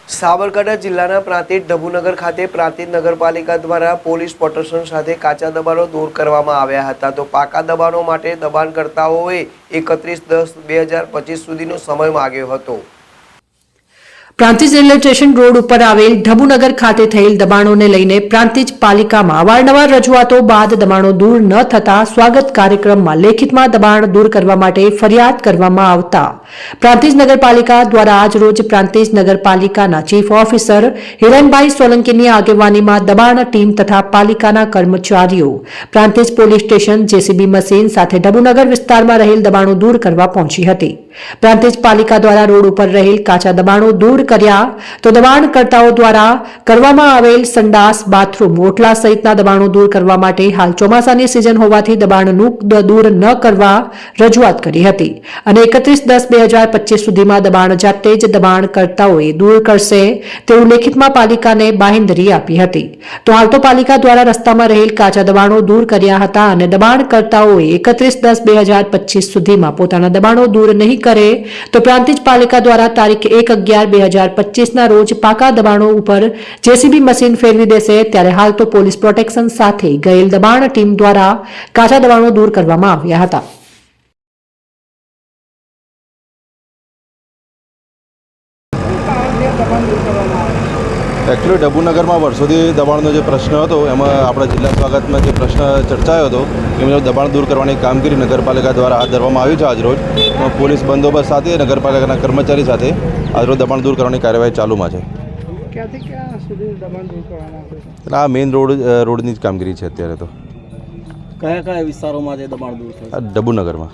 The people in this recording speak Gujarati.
સાબરકાંઠા જિલ્લાના પ્રાંતિજ ડભુનગર ખાતે પ્રાંતિજ નગરપાલિકા દ્વારા પોલીસ પ્રોટેક્શન સાથે કાચા દબાણો દૂર કરવામાં આવ્યા હતા। તો પાકા દબાણો માટે દબાણકર્તાઓએ 31/10/2025 સુધીનો સમય માંગ્યો હતો। પ્રાંતિજ રેલવે સ્ટેશન રોડ ઉપર આવેલ ડભુનગર ખાતે થયેલ દબાણોને લઈને પ્રાંતિજ પાલિકામાં અવારનવાર રજૂઆતો બાદ દબાણો દૂર ન થતા સ્વાગત કાર્યક્રમમાં લેખિતમાં દબાણ દૂર કરવા માટે ફરિયાદ કરવામાં આવતા પ્રાંતિજ નગરપાલિકા દ્વારા આજ રોજ પ્રાંતિજ નગરપાલિકાના ચીફ ઓફિસર હિરણભાઈ સોલંકીની આગેવાનીમાં દબાણ ટીમ તથા પાલિકાના કર્મચારીઓ Prantij police station JCB machine સાથે ડભુનગર વિસ્તારમાં રહેલ દબાણો દૂર કરવા પહોંચી હતી। પ્રાંતિજ પાલિકા દ્વારા રોડ ઉપર રહેલ કાચા દબાણો દૂર કર્યા તો દબાણકર્તાઓ દ્વારા કરવામાં આવેલ સંડાસ બાથરૂમ ઓટલા સહિતના દબાણો દૂર કરવા માટે હાલ ચોમાસાની સિઝન હોવાથી દબાણનું દૂર ન કરવા રજૂઆત કરી હતી અને 31/10/2025 સુધીમાં દબાણ જાતે જ દબાણકર્તાઓએ દૂર કરશે તેવું લેખિતમાં પાલિકાને બાંહેધરી આપી હતી। તો હાલ તો પાલિકા દ્વારા રસ્તામાં રહેલ કાચા દબાણો દૂર કર્યા હતા અને દબાણકર્તાઓએ 31/10/2025 સુધીમાં પોતાના દબાણો દૂર નહીં કરે તો પ્રાંતિજ પાલિકા દ્વારા તારીખ 1/11/2025 રોજ પાકા દબાણો ઉપર જેસીબી મશીન ફેરવી દેશે। ત્યારે હાલ તો પોલીસ પ્રોટેક્શન સાથે ગયેલ દબાણ ટીમ દ્વારા કાચા દબાણો દૂર કરવામાં આવ્યા હતા। एक्चुअली डभुनगर में वर्षों दबाणनो जो प्रश्न હતો એમાં આપણા જિલ્લા સ્વાગતમાં જે પ્રશ્ન ચર્ચાયો હતો એમાં દબાણ દૂર કરવાની કામગીરી નગરપાલિકા દ્વારા હાથ ધરવામાં આવી છે। આજરોજ પોલીસ બંદોબસ્ત સાથે નગરપાલિકાના કર્મચારી સાથે આજરોજ દબાણ દૂર કરવાની કાર્યવાહી ચાલુમાં છે। ક્યાંથી ક્યાં સુધી દબાણ દૂર કરવામાં આવે છે? એટલે આ મેઇન રોડની જ કામગીરી છે અત્યારે તો। કયા કયા વિસ્તારોમાં જે દબાણ દૂર થાય? ડભુનગરમાં।